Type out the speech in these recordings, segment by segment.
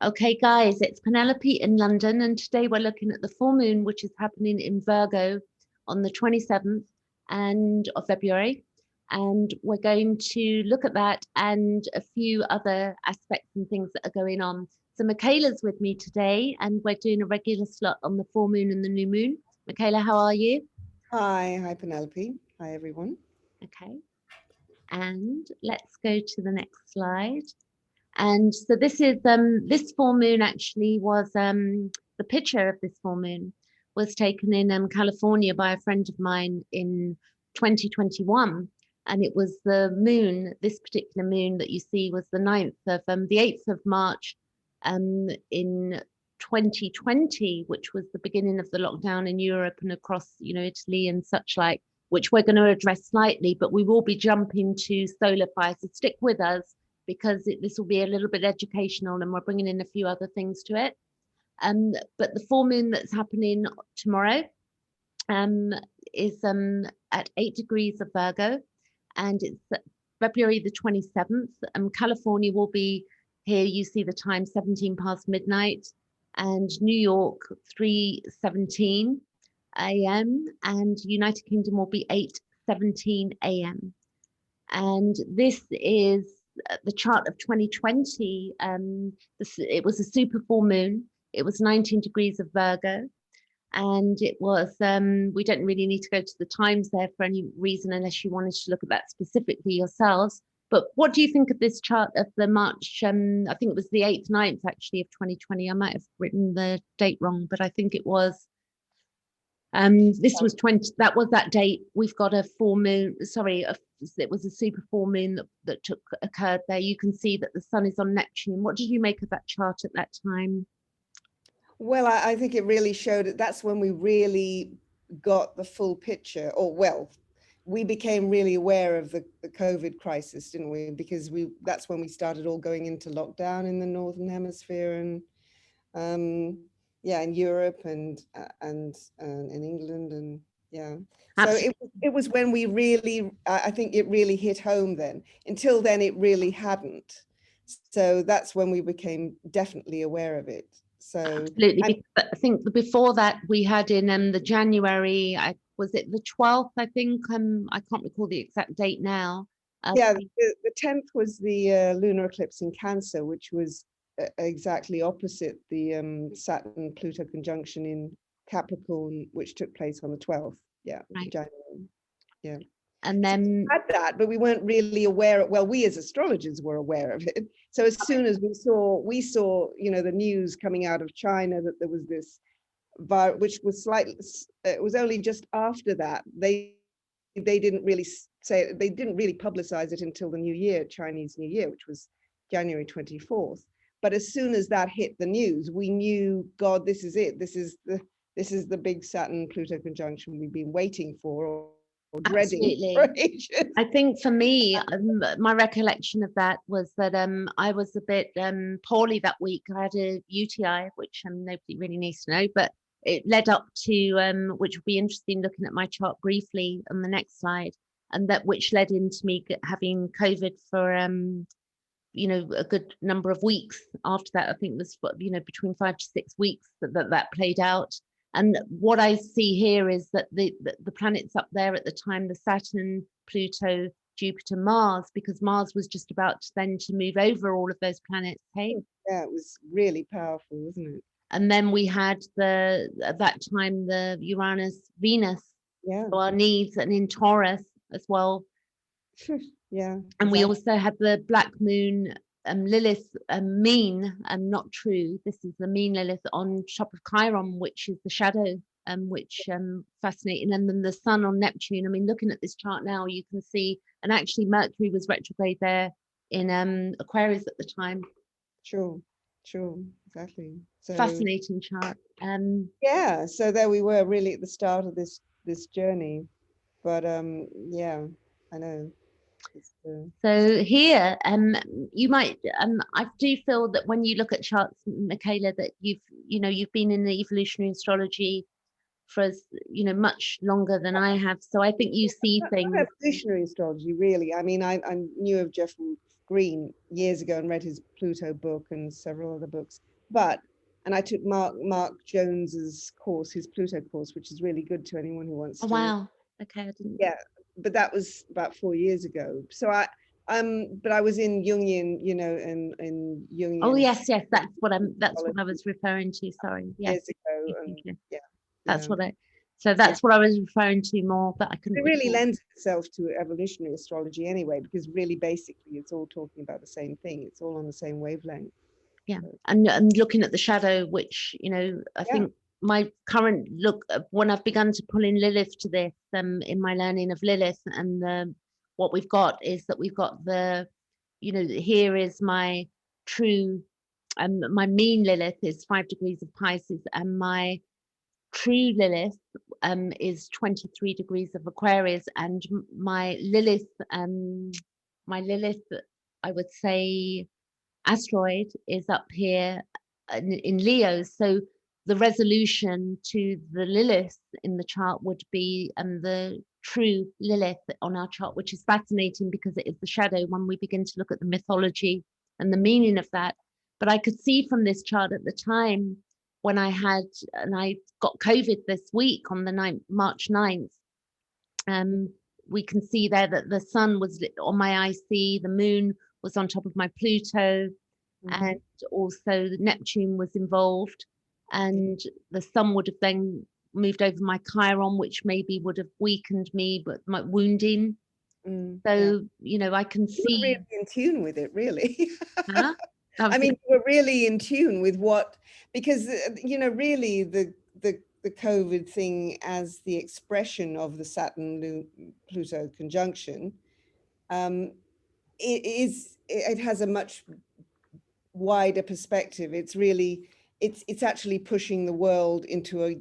Okay, guys, it's Penelope in London, and today we're looking at the full moon, which is happening in Virgo on the 27th of February. And we're going to look at that and a few other aspects and things that are going on. So Michaela's with me today, and we're doing a regular slot on the full moon and the new moon. Michaela, how are you? Hi Penelope. Hi everyone. Okay, and let's go to the next slide. And so this is this full moon actually was the picture of this full moon was taken in California by a friend of mine in 2021. And it was the moon, this particular moon that you see was the 8th of March in 2020, which was the beginning of the lockdown in Europe and across, Italy and such like, which we're going to address slightly, but we will be jumping to solar fire. So stick with us because this will be a little bit educational and we're bringing in a few other things to it. But the full moon that's happening tomorrow is at 8 degrees of Virgo, and it's February the 27th. California will be here. You see the time 17 past midnight, and New York 3:17 a.m. and United Kingdom will be 8:17 a.m. And this is the chart of 2020. It was a super full moon. It was 19 degrees of Virgo. And it was, we don't really need to go to the times there for any reason unless you wanted to look at that specifically yourselves. But what do you think of this chart of the March? I think it was the 8th, 9th actually of 2020. I might have written the date wrong, but I think it was. This was that date. We've got a full moon, it was a super full moon that occurred there. You can see that the sun is on Neptune. What did you make of that chart at that time? Well, I think it really showed it. That's when we really got the full picture, we became really aware of the COVID crisis, didn't we? Because that's when we started all going into lockdown in the Northern Hemisphere and in Europe and in England and yeah. So it was when we really, I think it really hit home then. Until then, it really hadn't. So that's when we became definitely aware of it. So absolutely. I think before that we had in the January, was it the 12th? I think I can't recall the exact date now. The 10th was the lunar eclipse in Cancer, which was exactly opposite the Saturn-Pluto conjunction in Capricorn, which took place on the 12th. Yeah, right. January. Yeah. And then so we had that, but we weren't really aware. Well, we as astrologers were aware of it. So as soon as we saw, the news coming out of China that there was this virus, which was it was only just after that they didn't really publicize it until the New Year, Chinese New Year, which was January 24th. But as soon as that hit the news, we knew, God, this is it. This is the big Saturn-Pluto conjunction we've been waiting for or dreading for ages. I think for me, my recollection of that was that I was a bit poorly that week. I had a UTI, which nobody really needs to know, but it led up to, which will be interesting looking at my chart briefly on the next slide, and which led into me having COVID for a good number of weeks after that. I think it was between 5 to 6 weeks that played out. And what I see here is that the planets up there at the time, the Saturn, Pluto, Jupiter, Mars, because Mars was just about then to move over all of those planets. Hey, yeah, it was really powerful, wasn't it? And then we had at that time the Uranus, Venus, so our needs, and in Taurus as well. Yeah. And we also had the Black Moon, Lilith, mean and not true. This is the mean Lilith on top of Chiron, which is the shadow, which fascinating. And then the sun on Neptune. I mean, looking at this chart now, you can see, and actually Mercury was retrograde there in Aquarius at the time. True, exactly. So fascinating chart. Yeah, so there we were, really at the start of this journey. But yeah, I know. So here, you might, I do feel that when you look at charts, Michaela, that you've been in the evolutionary astrology for much longer than I have. So I think you see things. Not evolutionary astrology, really. I mean, I knew of Jeff Green years ago and read his Pluto book and several other books. And I took Mark Jones's course, his Pluto course, which is really good to anyone who wants Oh, to. wow. Okay, I didn't. Yeah, but that was about 4 years ago. So but I was in Jungian, in Oh, Jungian yes, that's what I was referring to. Sorry. Yes. years ago, Thank and you. yeah, That's yeah. that's what I was referring to more, but I couldn't It really recall. lends itself to evolutionary astrology anyway, because really basically it's all talking about the same thing. It's all on the same wavelength. Yeah. So, And looking at the shadow, which, I yeah. think my current look, when I've begun to pull in Lilith to this, in my learning of Lilith, and what we've got is that we've got here is my true, my mean Lilith is 5 degrees of Pisces, and my true Lilith is 23 degrees of Aquarius, and my Lilith, I would say, asteroid is up here in Leo. So the resolution to the Lilith in the chart would be the true Lilith on our chart, which is fascinating because it is the shadow when we begin to look at the mythology and the meaning of that. But I could see from this chart at the time when I got COVID this week on the March 9th, we can see there that the sun was on my IC, the moon was on top of my Pluto, and also Neptune was involved, and the sun would have then moved over my Chiron, which maybe would have weakened me, but my wounding. So, I can You were see. really in tune with it, really. Huh? I mean, you were really in tune with because, really the COVID thing as the expression of the Saturn-Pluto conjunction, it has a much wider perspective. It's actually pushing the world into a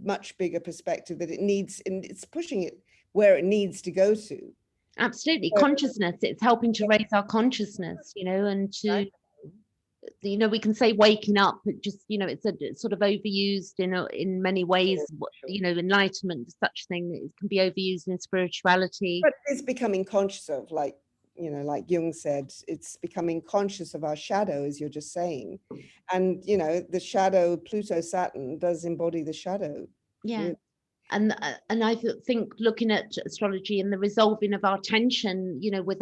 much bigger perspective that it needs, and it's pushing it where it needs to go to. Absolutely. Consciousness. It's helping to raise our consciousness, and to, we can say waking up, but just, it's sort of overused in many ways. Enlightenment, such thing, it can be overused in spirituality. But it's becoming conscious of, like Jung said, it's becoming conscious of our shadow, as you're just saying. And, the shadow, Pluto, Saturn does embody the shadow. Yeah. Really. And I think looking at astrology and the resolving of our tension, with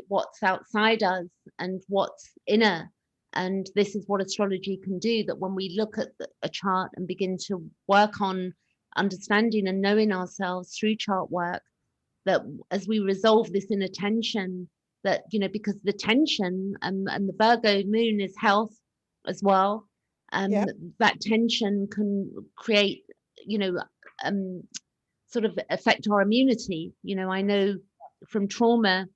what's outside us and what's inner, and this is what astrology can do. That when we look at a chart and begin to work on understanding and knowing ourselves through chart work, that as we resolve this inner tension, that because the tension and the Virgo moon is health as well, that tension can create sort of affect our immunity. I know from trauma,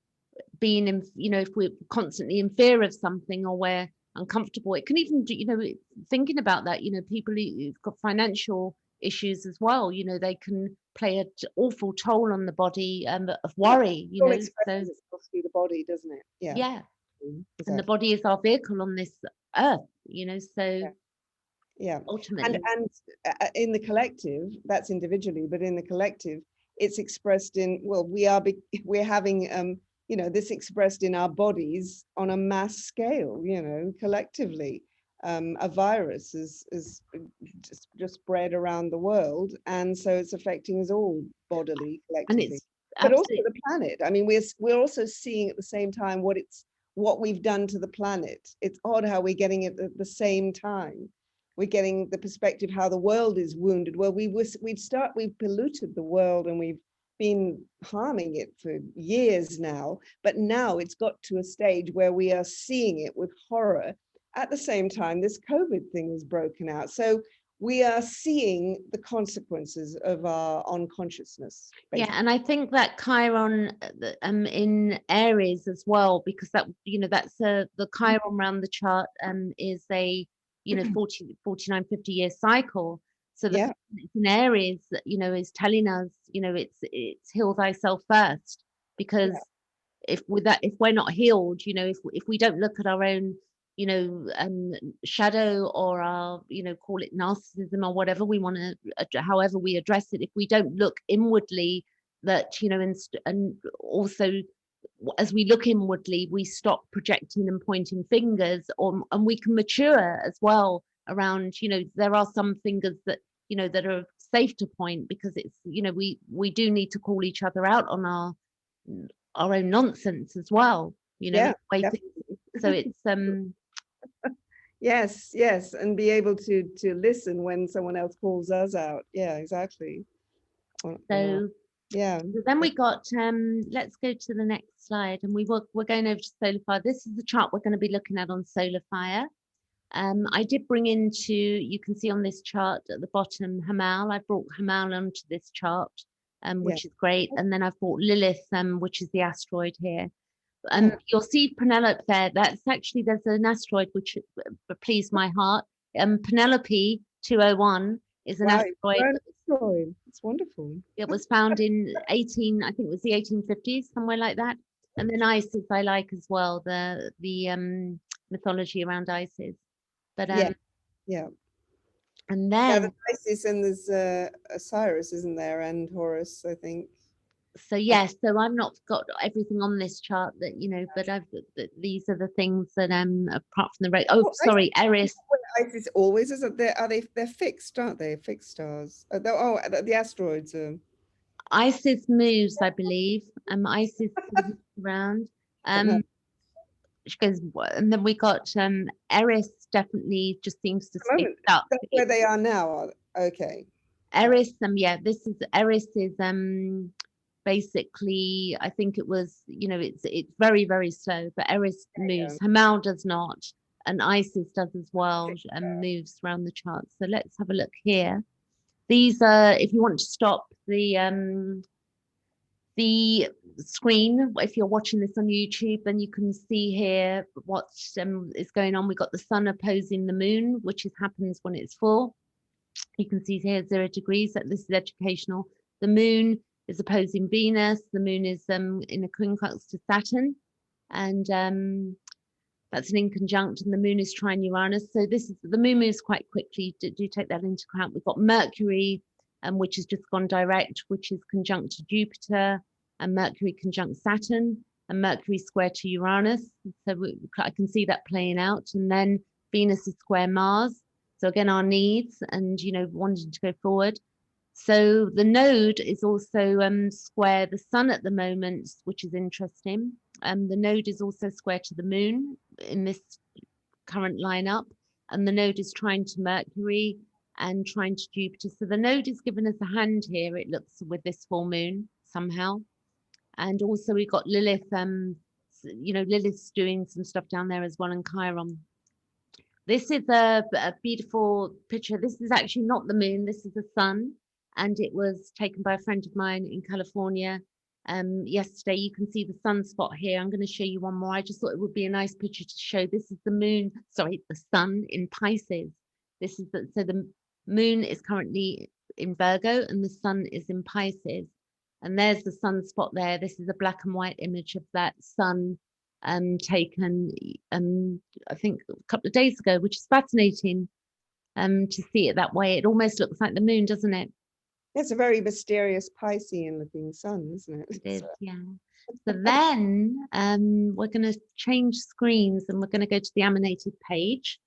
being in, if we're constantly in fear of something or we're uncomfortable, it can even do, thinking about that, people who've got financial issues as well, they can play an awful toll on the body of worry, All so itself through the body, doesn't it? yeah. Exactly. And the body is our vehicle on this earth, so ultimately. And in the collective, that's individually, but in the collective, it's expressed in, well, we're having this expressed in our bodies on a mass scale, collectively. A virus is just spread around the world, and so it's affecting us all bodily, collectively. And it's but also the planet. I mean, we're also seeing at the same time what we've done to the planet. It's odd how we're getting it at the same time. We're getting the perspective how the world is wounded. Well, we've polluted the world and we've been harming it for years now, but now it's got to a stage where we are seeing it with horror. At the same time, this COVID thing has broken out. So we are seeing the consequences of our unconsciousness. Basically. Yeah, and I think that Chiron in Aries as well, because that that's the Chiron around the chart is a 49, 50 year cycle. So it's in Aries that is telling us it's heal thyself first, because if we're not healed, if we don't look at our own shadow, or our call it narcissism or whatever we want to, however we address it, if we don't look inwardly, that and also as we look inwardly, we stop projecting and pointing fingers, and we can mature as well around, there are some fingers that, that are safe to point, because it's, we do need to call each other out on our own nonsense as well, Yeah, so it's yes, yes, and be able to listen when someone else calls us out. Yeah, exactly. so yeah. So then we got, let's go to the next slide, and we're going over to solar fire. This is the chart we're going to be looking at on solar fire. I did bring into, you can see on this chart at the bottom, Hamal. I brought Hamal onto this chart, which is great. And then I've brought Lilith, which is the asteroid here. You'll see Penelope there. That's actually, there's an asteroid which pleased my heart. Penelope 201 is an asteroid. It's wonderful. It was found in I think it was the 1850s, somewhere like that. And then Isis I like as well, the mythology around Isis. But yeah. And then the Isis, and there's Osiris, isn't there, and Horus, I think. So yes, so I've not got everything on this chart that, but these are the things that apart from the sorry, Eris. Isis always is. They're fixed, aren't they? Fixed stars. The asteroids are. Isis moves, I believe. Isis around. She goes, and then we got Eris definitely just seems to stay stuck. That's where they are now. Okay. Eris, this is Eris is basically, I think it was, it's very, very slow, but Eris moves. Hamal does not, and Isis does as well, and moves around the chart. So let's have a look here. These are, if you want to stop the screen, if you're watching this on YouTube, then you can see here what is going on. We've got the sun opposing the moon, which happens when it's full. You can see here 0 degrees, that this is educational. The moon is opposing Venus. The moon is in a quincunx to Saturn, and that's an inconjunct, and the moon is trine Uranus. So the moon moves quite quickly. Do take that into account. We've got Mercury, which has just gone direct, which is conjunct to Jupiter, and Mercury conjunct Saturn, and Mercury square to Uranus. So I can see that playing out. And then Venus is square Mars. So again, our needs and, wanting to go forward. So the node is also square the sun at the moment, which is interesting. The node is also square to the moon in this current lineup. And the node is trine to Mercury and trine to Jupiter. So the node is giving us a hand here, it looks, with this full moon somehow. And also we've got Lilith, Lilith's doing some stuff down there as well, and Chiron. This is a beautiful picture. This is actually not the moon, this is the sun. And it was taken by a friend of mine in California yesterday. You can see the sunspot here. I'm going to show you one more. I just thought it would be a nice picture to show. This is the moon, sorry, the sun in Pisces. So the moon is currently in Virgo and the sun is in Pisces. And there's the sunspot there. This is a black and white image of that sun taken, I think, a couple of days ago, which is fascinating to see it that way. It almost looks like the moon, doesn't it? It's a very mysterious Piscean looking sun, isn't it? It is, yeah. So then we're going to change screens and we're going to go to the animated page.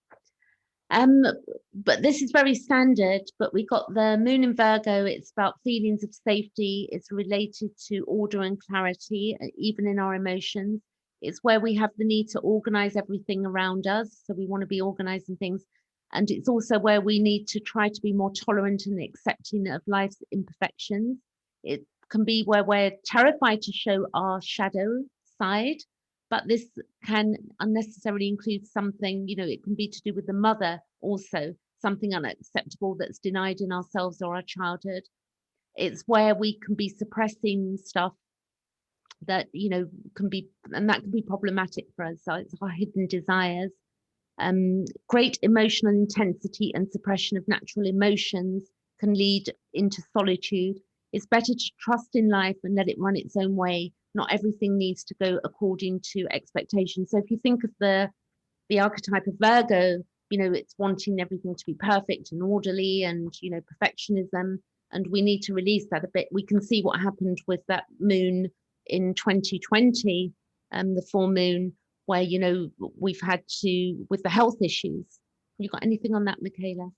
But this is very standard, but we got the moon in Virgo. It's about feelings of safety. It's related to order and clarity, even in our emotions. It's where we have the need to organize everything around us. So we want to be organizing things. And it's also where we need to try to be more tolerant and accepting of life's imperfections. It can be where we're terrified to show our shadow side, but this can unnecessarily include something, it can be to do with the mother also, something unacceptable that's denied in ourselves or our childhood. It's where we can be suppressing stuff that, can be, and that can be problematic for us. So it's our hidden desires. Great emotional intensity and suppression of natural emotions can lead into solitude. It's better to trust in life and let it run its own way. Not everything needs to go according to expectations. So if you think of the archetype of Virgo, it's wanting everything to be perfect and orderly and, perfectionism. And we need to release that a bit. We can see what happened with that moon in 2020, the full moon, where, you know, we've had to, with the health issues. You got anything on that, Michaela?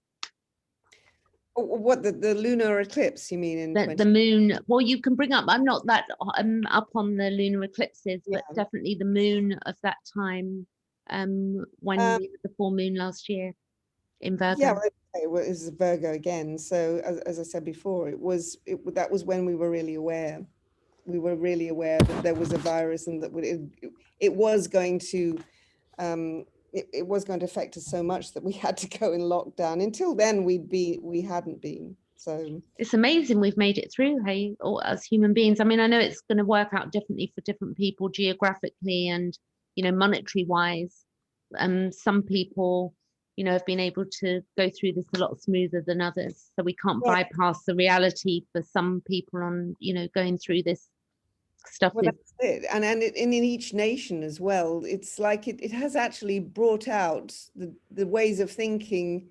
What, the lunar eclipse, you mean, in The 20? moon, well, you can bring up, I'm not that up on the lunar eclipses, but Yeah. definitely the moon of that time, when we had the full moon last year in Virgo. Yeah, well, it was Virgo again. So as I said before, that was when we were really aware. We were really aware that there was a virus, and that it was going to it was going to affect us so much that we had to go in lockdown. Until then, we hadn't been. So it's amazing we've made it through, hey, or as human beings. I mean, I know it's going to work out differently for different people geographically and, you know, monetary wise. Some people, you know, have been able to go through this a lot smoother than others. So we can't bypass the reality for some people on, you know, going through this stuff. well, that's it. And in each nation as well, it's like it has actually brought out the ways of thinking,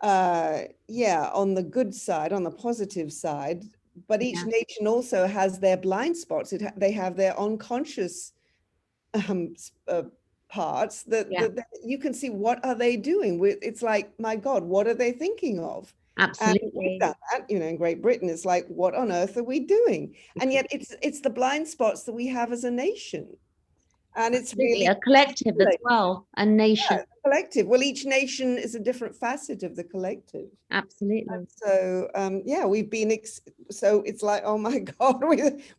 on the good side, on the positive side. But each nation also has their blind spots. They have their unconscious parts that you can see. What are they doing with? It's like, my God, what are they thinking of? Absolutely. And we've done that, you know, in Great Britain. It's like, what on earth are we doing? And yet it's the blind spots that we have as a nation. And it's really a collective as well, a nation. Yeah, collective. Well, each nation is a different facet of the collective. Absolutely. And so we've been so it's like, oh my God,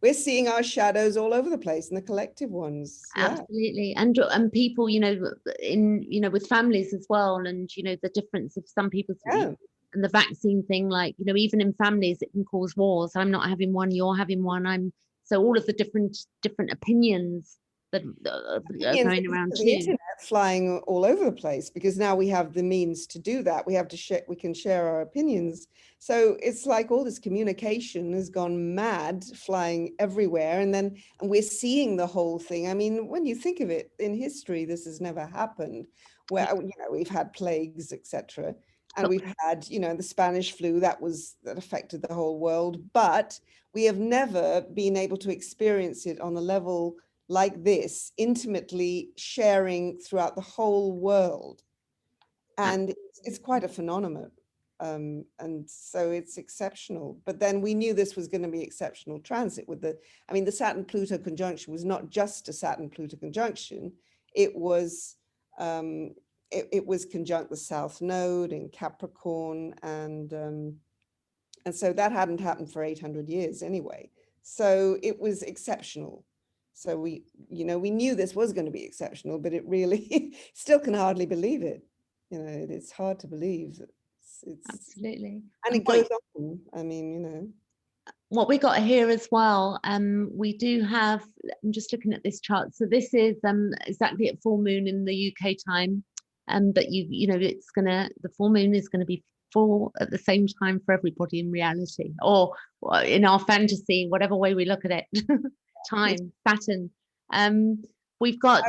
we're seeing our shadows all over the place, and the collective ones. Absolutely. And people, you know, with families as well, and, you know, the difference of some people's and the vaccine thing, like, you know, even in families it can cause wars. I'm not having one, you're having one. So all of the different opinions that are going around too. The internet flying all over the place, because now we have the means to do that. We can share our opinions. So it's like all this communication has gone mad, flying everywhere, and we're seeing the whole thing. I mean, when you think of it, in history this has never happened, where you know, we've had plagues, etc., and we've had, you know, the Spanish flu that affected the whole world, but we have never been able to experience it on a level like this, intimately sharing throughout the whole world. And it's quite a phenomenon. And so it's exceptional. But then we knew this was going to be exceptional transit with the Saturn-Pluto conjunction was not just a Saturn-Pluto conjunction. It was it was conjunct the South Node in Capricorn, and so that hadn't happened for 800 years anyway. So it was exceptional. So we knew this was going to be exceptional, but it really still can hardly believe it. You know, it's hard to believe. It's absolutely. And it goes on. I mean, you know. What we got here as well, we do have, I'm just looking at this chart. So this is exactly at full moon in the UK time. But you know, the full moon is going to be full at the same time for everybody in reality, or in our fantasy, whatever way we look at it. Time, Saturn. We've got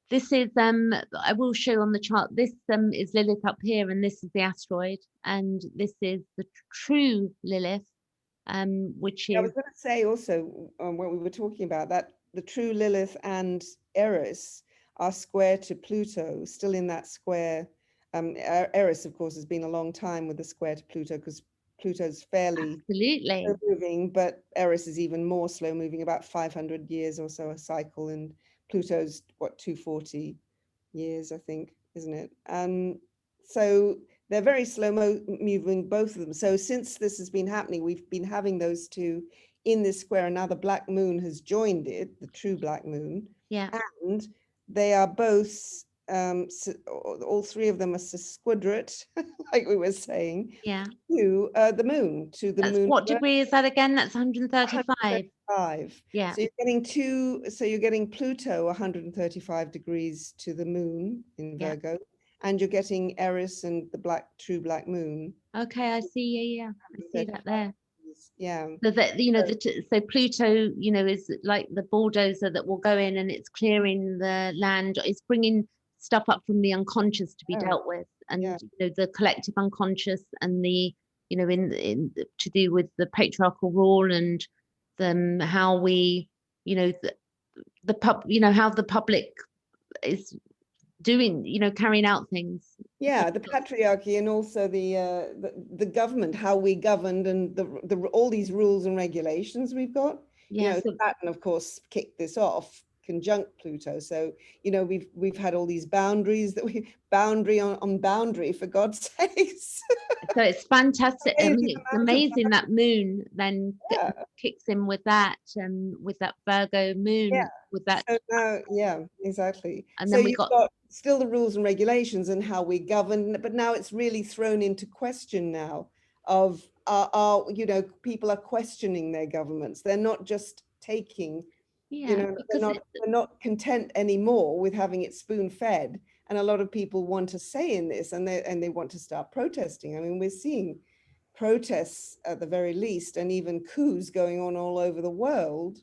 this is I will show on the chart, this is Lilith up here, and this is the asteroid, and this is the true Lilith, which is, I was going to say also, when we were talking about that, the true Lilith and Eris are square to Pluto, still in that square. Eris, of course, has been a long time with the square to Pluto, because Pluto's fairly slow moving, but Eris is even more slow moving, about 500 years or so a cycle, and Pluto's 240 years, I think, isn't it? So they're very slow moving, both of them. So since this has been happening, we've been having those two in this square, and now the black moon has joined it, the true black moon. And they are both all three of them are sesquidrate, like we were saying, to the moon, moon. What degree is that again? That's 135. 135. Yeah. So you're getting Pluto 135 degrees to the moon in Virgo, and you're getting Eris and the true black moon. Okay, I see. Yeah, I see that there. Yeah. So that, you know, so Pluto, you know, is like the bulldozer that will go in and it's clearing the land. It's bringing stuff up from the unconscious to be dealt with, and you know, the collective unconscious, and the, you know, in to do with the patriarchal rule and how we, the pub, how the public is doing, carrying out things. Yeah, the patriarchy, and also the government, how we governed, and the all these rules and regulations we've got. Yeah, so Saturn, of course, kicked this off, conjunct Pluto. So, we've had all these boundaries boundary on boundary, for God's sakes. so it's fantastic. I mean, Amazing it's amount of amazing that moon then Yeah. kicks in with that Virgo moon, Yeah. with that, So now, yeah, exactly. and So then we you've got, got still the rules and regulations and how we govern, but now it's really thrown into question now of people are questioning their governments. They're not just taking, yeah, they're because not they're not content anymore with having it spoon fed. And a lot of people want to say in this, and they want to start protesting. I mean, we're seeing protests at the very least, and even coups going on all over the world,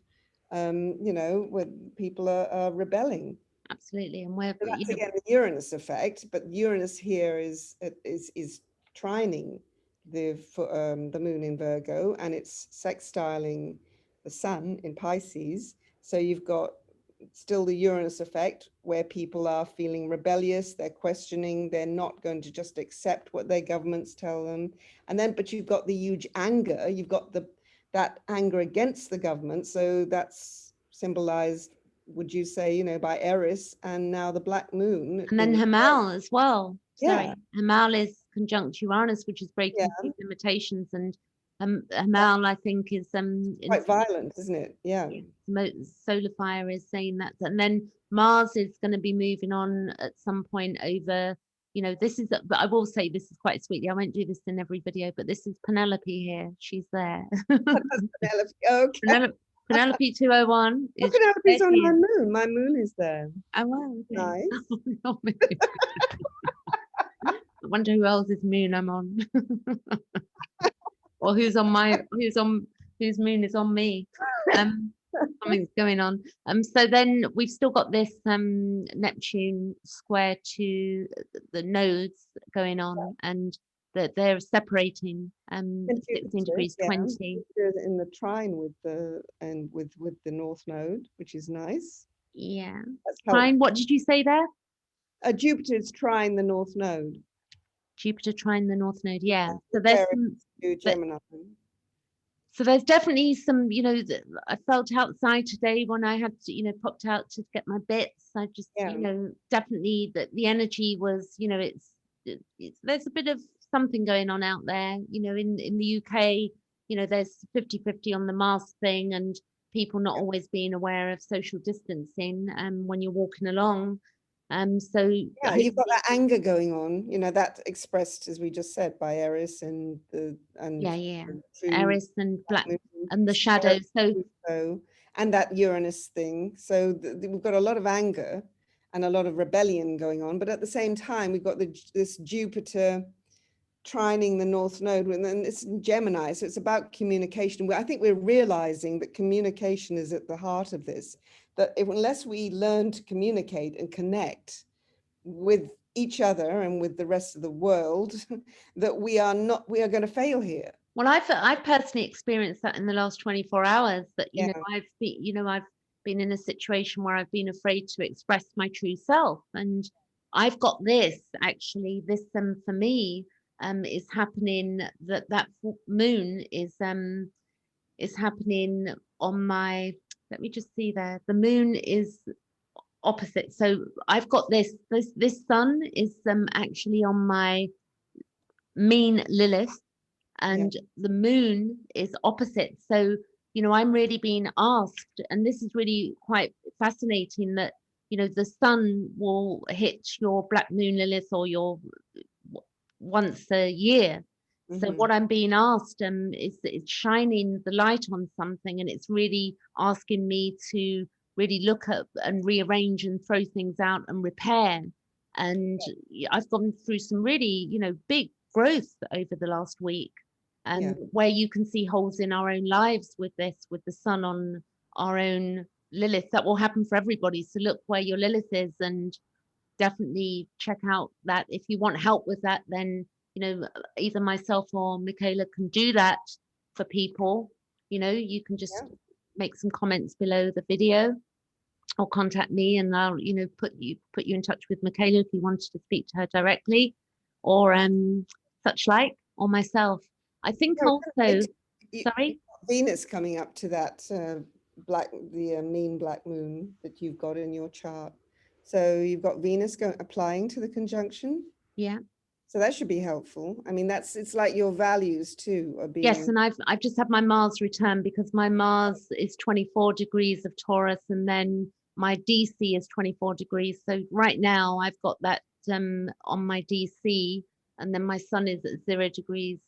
where people are rebelling. absolutely, and we're, So that's again the Uranus effect, but Uranus here is trining the moon in Virgo, and it's sextiling the sun in Pisces. So you've got still the Uranus effect, where people are feeling rebellious, they're questioning, they're not going to just accept what their governments tell them. And then, but you've got the huge anger, you've got that anger against the government. So that's symbolized, would you say, by Eris, and now the black moon and then in Hamal as well. yeah, Sorry, Hamal is conjunct Uranus, which is yeah, breaking through limitations, and Hamal, I think, is quite violent, isn't it? Yeah. solar fire is saying that, and then Mars is going to be moving on at some point over. This is, but I will say this is quite sweetly. I won't do this in every video, but this is Penelope here. She's there. Penelope, okay. Penelope 201 Oh, is Penelope's on my moon. My moon is there. oh wow, okay. Nice. I wonder who else's moon I'm on. Or whose moon is on me. Something's going on. So then we've still got this Neptune square to the nodes going on, and that they're separating 16 degrees 20. Jupiter's in the trine with the North Node, which is nice. Yeah. That's Trine, what did you say there? Jupiter's trine the North Node. Jupiter trine the North Node, yeah. So there's Gemini. So there's definitely some, I felt outside today when I had to, popped out to get my bits. I just, definitely that the energy was, there's a bit of something going on out there, in the UK, there's 50-50 on the mask thing, and people not always being aware of social distancing when you're walking along. So yeah, you've got that anger going on, that expressed, as we just said, by Eris and Eris and black and the shadow. So and that Uranus thing. So we've got a lot of anger and a lot of rebellion going on, but at the same time, we've got this Jupiter trining the North Node, and then it's in Gemini. So it's about communication. I think we're realizing that communication is at the heart of this. That unless we learn to communicate and connect with each other and with the rest of the world, that we are going to fail here. Well, I've personally experienced that in the last 24 hours. That I've been in a situation where I've been afraid to express my true self, and I've got this actually. This for me is happening. That moon is happening on my. Let me just see there. The moon is opposite. So I've got this sun is actually on my mean Lilith, and the moon is opposite. So I'm really being asked, and this is really quite fascinating, that the sun will hit your black moon Lilith or your once a year. So what I'm being asked is it's shining the light on something, and it's really asking me to really look at and rearrange and throw things out and repair. And I've gone through some really, big growth over the last week, and where you can see holes in our own lives with this, with the sun on our own Lilith. That will happen for everybody. So look where your Lilith is, and definitely check out that. If you want help with that, then either myself or Michaela can do that for people. you know, you can just Yeah. make some comments below the video or contact me, and I'll, you know, put you in touch with Michaela if you wanted to speak to her directly, or such like, or myself. I think No, also, you- sorry. Venus coming up to that mean black moon that you've got in your chart. So you've got Venus applying to the conjunction. Yeah. So that should be helpful. I mean, it's like your values too are Yes, being. and I've just had my Mars return, because my Mars is 24 degrees of Taurus, and then my DC is 24 degrees. So right now I've got that on my DC, and then my Sun is at 0 degrees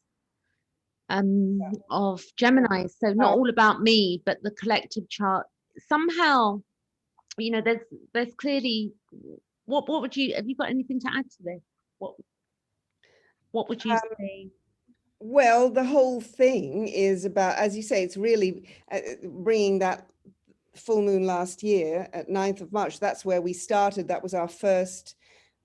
of Gemini. So not all about me, but the collective chart. Somehow, you know, there's clearly, what would you, have you got anything to add to this? What would you say? Well, the whole thing is about, as you say, it's really bringing that full moon last year at 9th of March. That's where we started. That was our first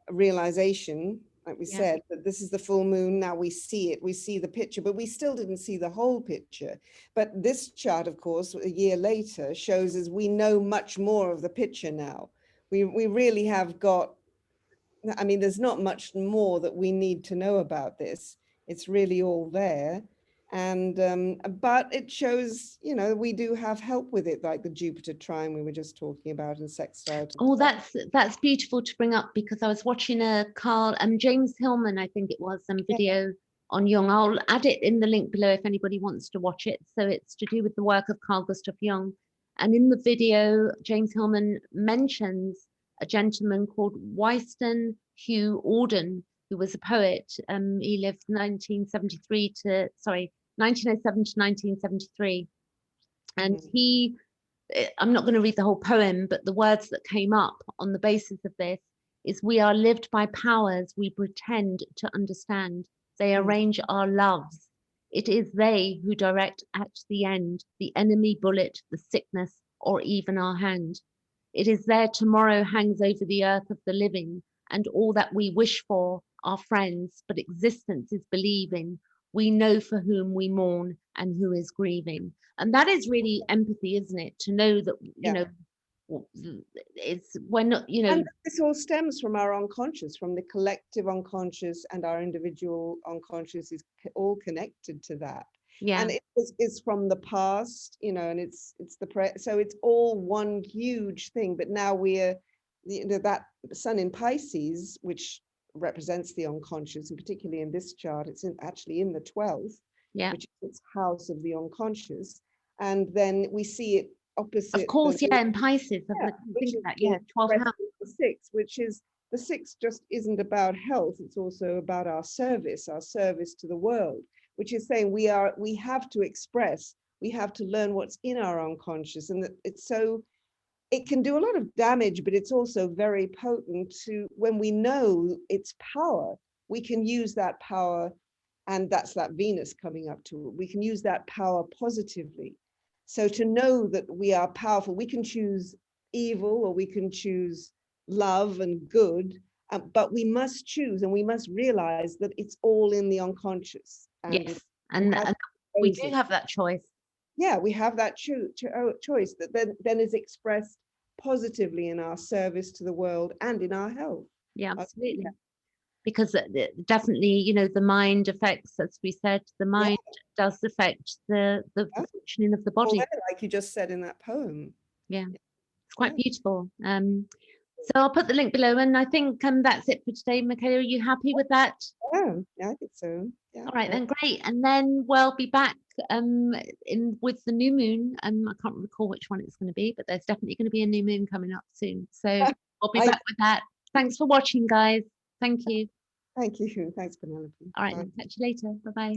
realization, like we said, that this is the full moon. Now we see it, we see the picture, but we still didn't see the whole picture. But this chart, of course, a year later shows us we know much more of the picture now. We really have got, I mean, there's not much more that we need to know about this. It's really all there. And but it shows, you know, we do have help with it, like the Jupiter trine we were just talking about, and sextile. Oh, that's beautiful to bring up, because I was watching a Carl James Hillman, I think it was, some video on Jung. I'll add it in the link below if anybody wants to watch it. So it's to do with the work of Carl Gustav Jung. And in the video, James Hillman mentions a gentleman called Wystan Hugh Auden, who was a poet. He lived 1907 to 1973. And I'm not going to read the whole poem, but the words that came up on the basis of this is: we are lived by powers we pretend to understand. They arrange our loves. It is they who direct at the end the enemy bullet, the sickness, or even our hand. It is their tomorrow hangs over the earth of the living, and all that we wish for are friends, but existence is believing. We know for whom we mourn and who is grieving. And that is really empathy, isn't it? To know that, you know, it's when, you know. And this all stems from our unconscious, from the collective unconscious, and our individual unconscious is all connected to that. Yeah. And it's from the past, you know, and it's so it's all one huge thing. But now we're, you know, that Sun in Pisces, which represents the unconscious, and particularly in this chart, it's actually in the 12th, which is its house of the unconscious. And then we see it opposite. Of course, in Pisces. Think of that, 12th house. The 6th, which is the 6th, just isn't about health. It's also about our service to the world, which is saying we have to express, we have to learn what's in our unconscious, and that it can do a lot of damage, but it's also very potent to, when we know its power, we can use that power, and that's that Venus coming up to it. We can use that power positively. So to know that we are powerful, we can choose evil or we can choose love and good, but we must choose, and we must realize that it's all in the unconscious. And and we do have that choice. Yeah, we have that choice that then is expressed positively in our service to the world and in our health. Yeah, absolutely. Because definitely, you know, the mind affects, as we said, the mind does affect the functioning of the body. Like you just said in that poem. Yeah, it's quite beautiful. So I'll put the link below, and I think that's it for today. Michaela, are you happy with that? Yeah, I think so. Yeah. All right, then, great. And then we'll be back with the new moon. I can't recall which one it's going to be, but there's definitely going to be a new moon coming up soon. So we'll be back with that. Thanks for watching, guys. Thank you. Thank you. Thanks, Penelope. All right, then, catch you later. Bye-bye.